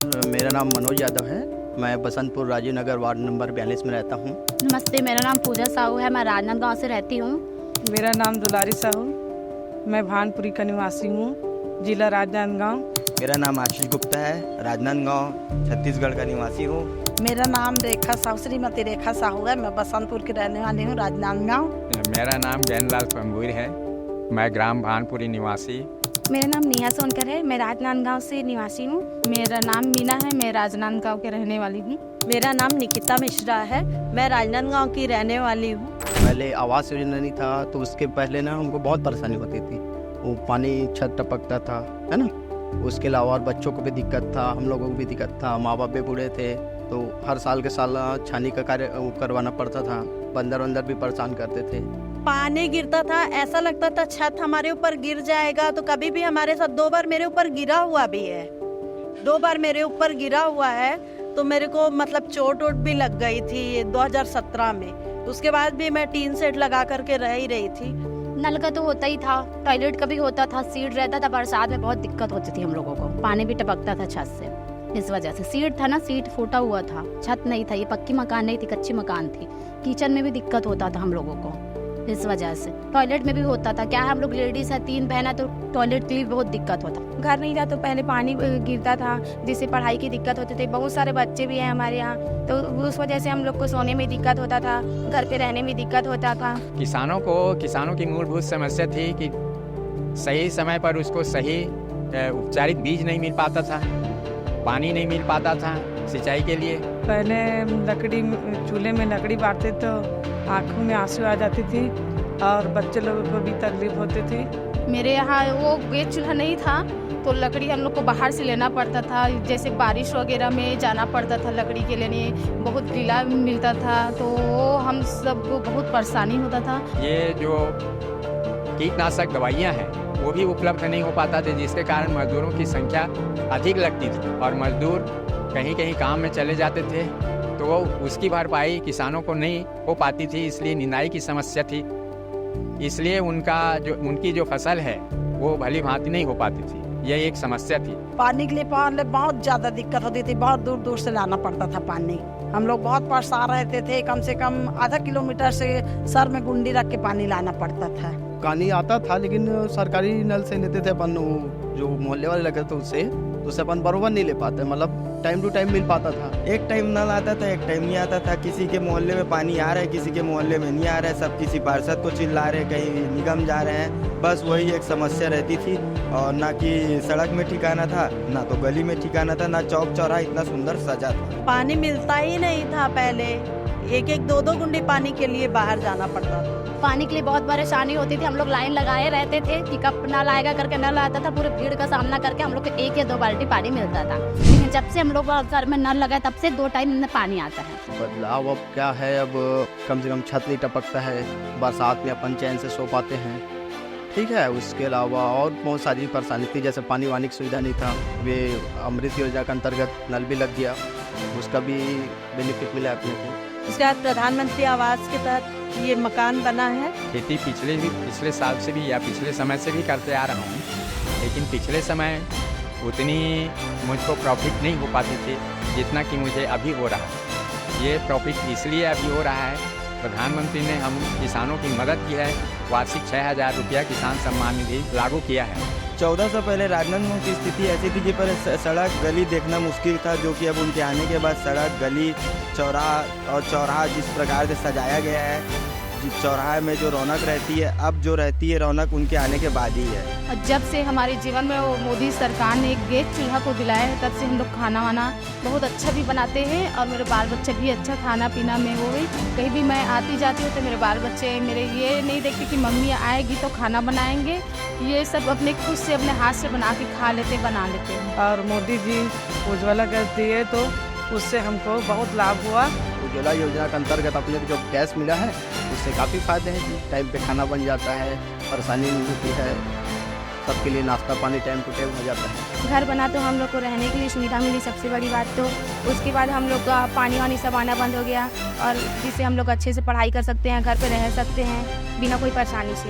मेरा नाम मनोज यादव है। मैं बसंतपुर राजीव नगर वार्ड नंबर 42 में रहता हूँ। नमस्ते, मेरा नाम पूजा साहू है। मैं राजनांदगांव से रहती हूँ। मेरा नाम दुलारी साहू, मैं भानपुरी का निवासी हूँ, जिला राजनांदगांव। मेरा नाम आशीष गुप्ता है, राजनांदगांव छत्तीसगढ़ का निवासी हूँ। मेरा नाम रेखा साहू, श्रीमती रेखा साहू है। मैं बसंतपुर की रहने वाली हूँ, राजनांदगांव। मेरा नाम ज्ञानलाल पंगूर है, मैं ग्राम भानपुरी निवासी। मेरा नाम नेहा सोनकर है, मैं राजनांदगांव से निवासी हूँ। मेरा नाम मीना है, मैं राजनांदगांव के रहने वाली हूँ। मेरा नाम निकिता मिश्रा है, मैं राजनांदगांव की रहने वाली हूँ। पहले आवास योजना नहीं था तो उसके पहले ना हमको बहुत परेशानी होती थी। वो पानी छत टपकता था, है ना। उसके अलावा और बच्चों को भी दिक्कत था, हम लोगों को भी दिक्कत था। माँ बाप भी बूढ़े थे तो हर साल के साल छानी का कार्य करवाना पड़ता था। बंदर वंदर भी परेशान करते थे। पानी गिरता था, ऐसा लगता था छत हमारे ऊपर गिर जाएगा। तो कभी भी हमारे साथ 2 बार मेरे ऊपर गिरा हुआ भी है। 2 बार मेरे ऊपर गिरा हुआ है तो मेरे को मतलब चोट वोट भी लग गई थी 2017 में। उसके बाद भी मैं टीन सेट लगा करके रह ही रही थी। नल का तो होता ही था, टॉयलेट का भी होता था, सीट रहता था। बरसात में बहुत दिक्कत होती थी हम लोगों को, पानी भी टपकता था छत से। इस वजह से सीट था ना, सीट फूटा हुआ था, छत नहीं था। ये पक्की मकान नहीं थी, कच्ची मकान थी। किचन में भी दिक्कत होता था हम लोगों को इस वजह से। टॉयलेट में भी होता था। क्या हम लोग लेडीज है, 3 बहन है, तो टॉयलेट के लिए बहुत दिक्कत होता। घर नहीं था तो पहले पानी गिरता था, जिससे पढ़ाई की दिक्कत होती थी। बहुत सारे बच्चे भी हैं हमारे यहाँ, तो उस वजह से हम लोग को सोने में दिक्कत होता था, घर पे रहने में दिक्कत होता था। किसानों की मूलभूत समस्या थी कि सही समय पर उसको सही उपचारित बीज नहीं मिल पाता था, पानी नहीं मिल पाता था सिंचाई के लिए। पहले चूल्हे में लकड़ी बांटते तो आँखों में आंसू आ जाती थी और बच्चे लोगों को भी तकलीफ होती थी। मेरे यहाँ वो गैस चूल्हा नहीं था तो लकड़ी हम लोग को बाहर से लेना पड़ता था। जैसे बारिश वगैरह में जाना पड़ता था लकड़ी के लिए, बहुत गीला मिलता था तो हम सबको बहुत परेशानी होता था। ये जो कीटनाशक दवाइयाँ हैं वो भी उपलब्ध नहीं हो पाता थे, जिसके कारण मजदूरों की संख्या अधिक लगती थी और मजदूर कहीं कहीं काम में चले जाते थे तो वो उसकी भरपाई किसानों को नहीं हो पाती थी। इसलिए निंदाई की समस्या थी, इसलिए उनकी जो फसल है वो भली भांति नहीं हो पाती थी। यह एक समस्या थी। पानी के लिए पहले बहुत ज्यादा दिक्कत होती थी, बहुत दूर दूर से लाना पड़ता था पानी। हम लोग बहुत परेशान रहते थे, कम से कम आधा किलोमीटर से सर में गुंडी रख के पानी लाना पड़ता था। पानी आता था लेकिन सरकारी नल से लेते थे अपन, जो मोहल्ले वाले लगे थे उससे अपन बरोबर नहीं ले पाते, मतलब टाइम टू टाइम मिल पाता था। एक टाइम नल आता था, एक टाइम नहीं आता था। किसी के मोहल्ले में पानी आ रहा है, किसी के मोहल्ले में नहीं आ रहा है। सब किसी पार्षद को चिल्ला रहे, कहीं निगम जा रहे हैं। बस वही एक समस्या रहती थी। और ना कि सड़क में ठिकाना था, ना तो गली में ठिकाना था, ना चौक चौराहा इतना सुंदर सजा था। पानी मिलता ही नहीं था पहले। 1-1 2-2 गुंडी पानी के लिए बाहर जाना पड़ता था। पानी के लिए बहुत परेशानी होती थी। हम लोग लाइन लगाए रहते थे कि कब नल आएगा करके। नल आता था, पूरे भीड़ का सामना करके हम लोग को 1 या 2 बाल्टी पानी मिलता था। लेकिन जब से हम लोग घर में नल लगाए तब से 2 टाइम पानी आता है। बदलाव अब क्या है, अब कम से कम छत नहीं टपकता है, बरसात में अपन चैन से सो पाते हैं, ठीक है। उसके अलावा और बहुत सारी परेशानी थी, जैसे पानी वानी की सुविधा नहीं था। वे अमृत योजना के अंतर्गत नल भी लग गया, उसका भी बेनिफिट मिला अपने को। उसके बाद प्रधानमंत्री आवास के तहत ये मकान बना है। खेती पिछले साल से भी या पिछले समय से भी करते आ रहा हूँ, लेकिन पिछले समय उतनी मुझको प्रॉफिट नहीं हो पाती थी जितना कि मुझे अभी हो रहा है। ये प्रॉफिट इसलिए अभी हो रहा है, प्रधानमंत्री ने हम किसानों की मदद की है। वार्षिक 6,000 रुपया किसान सम्मान निधि लागू किया है। 1400 पहले राजनांदगांव की स्थिति ऐसी थी कि पहले सड़क गली देखना मुश्किल था, जो कि अब उनके आने के बाद सड़क गली चौराहा जिस प्रकार से सजाया गया है, जिस चौराहे में जो रौनक रहती है, अब जो रहती है रौनक उनके आने के बाद ही है। और जब से हमारे जीवन में वो मोदी सरकार ने एक गैस चूल्हा को दिलाया है, तब से हम लोग खाना वाना बहुत अच्छा भी बनाते हैं और मेरे बाल बच्चे भी अच्छा खाना पीना में हो गई। कहीं भी मैं आती जाती हूँ तो मेरे बाल बच्चे मेरे ये नहीं देखते कि मम्मी आएगी तो खाना बनाएंगे। ये सब अपने खुद से अपने हाथ से बना के खा लेते, बना लेते हैं। और मोदी जी उज्ज्वला गैस दिए तो उससे हमको बहुत लाभ हुआ। उज्ज्वला योजना के अंतर्गत अपने को जो गैस मिला है उससे काफ़ी फायदे हैं कि टाइम पे खाना बन जाता है, परेशानी नहीं होती है, सबके लिए नाश्ता पानी टाइम टू टाइम हो जाता है। घर बना तो हम लोग को रहने के लिए सुविधा मिली, सबसे बड़ी बात। तो उसके बाद हम लोग का पानी वानी सब आना बंद हो गया और जिससे हम लोग अच्छे से पढ़ाई कर सकते हैं, घर पे रह सकते हैं बिना कोई परेशानी से।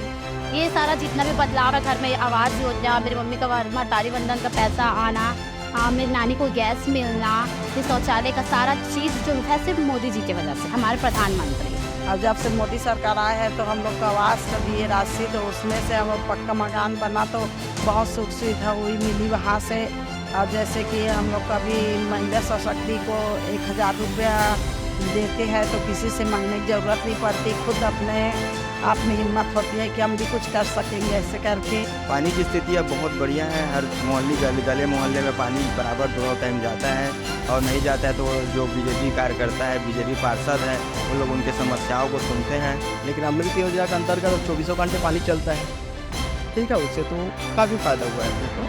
ये सारा जितना भी बदलाव है घर में, आवास योजना, मेरी मम्मी का महतारी बंधन का पैसा आना, मेरी नानी को गैस मिलना, फिर शौचालय का सारा चीज़ जो है सिर्फ मोदी जी की वजह से, हमारे प्रधानमंत्री। और जब से मोदी सरकार आए हैं तो हम लोग को आवास का दिए राशि, तो उसमें से हम पक्का मकान बना तो बहुत सुख सुविधा हुई मिली वहाँ से। और जैसे कि हम लोग कभी महिला सशक्ति को 1000 रुपया देते हैं तो किसी से मांगने की ज़रूरत नहीं पड़ती, खुद अपने आप में हिम्मत होती है कि हम भी कुछ कर सकेंगे ऐसे करके। पानी की स्थिति अब बहुत बढ़िया है। हर मोहल्ले गले मोहल्ले में पानी बराबर दोनों टाइम जाता है, और नहीं जाता है तो जो बीजेपी कार्यकर्ता है, बीजेपी पार्षद है, वो लोग उनके समस्याओं को सुनते हैं। लेकिन अमृत योजना के अंतर्गत 24 घंटे पानी चलता है, ठीक है, उससे तो काफ़ी फ़ायदा हुआ है अपने को।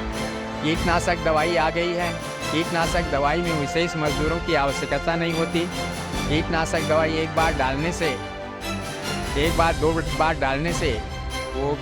कीटनाशक दवाई आ गई है। कीटनाशक दवाई में विशेष मजदूरों की आवश्यकता नहीं होती। कीटनाशक दवाई एक बार दो बार डालने से वो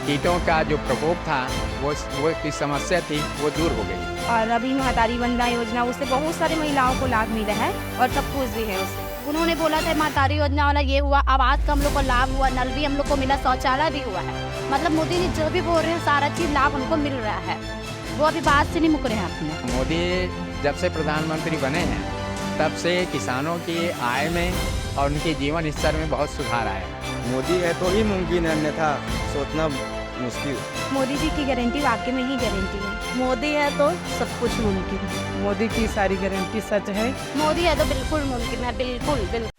कीटों का जो प्रकोप था, वो की समस्या थी, वो दूर हो गई। और अभी महतारी वंदना योजना, उससे बहुत सारी महिलाओं को लाभ मिला है और सब कुछ भी है उससे। उन्होंने बोला था महतारी योजना वाला ये हुआ, आवास का हम लोग को लाभ हुआ, नल भी हम लोग को मिला, शौचालय भी हुआ है। मतलब मोदी जी जो भी बोल रहे हैं सारा चीज़ लाभ हमको मिल रहा है, वो अभी बात से नहीं मुक रहे हैं अपने। मोदी जब से प्रधानमंत्री बने हैं तब से किसानों की आय में और उनके जीवन स्तर में बहुत सुधार आया है। मोदी है तो ही मुमकिन है, अन्यथा सोचना मुश्किल। मोदी जी की गारंटी वाकई में ही गारंटी है। मोदी है तो सब कुछ मुमकिन है। मोदी की सारी गारंटी सच है। मोदी है तो बिल्कुल मुमकिन है, बिल्कुल बिल्कुल।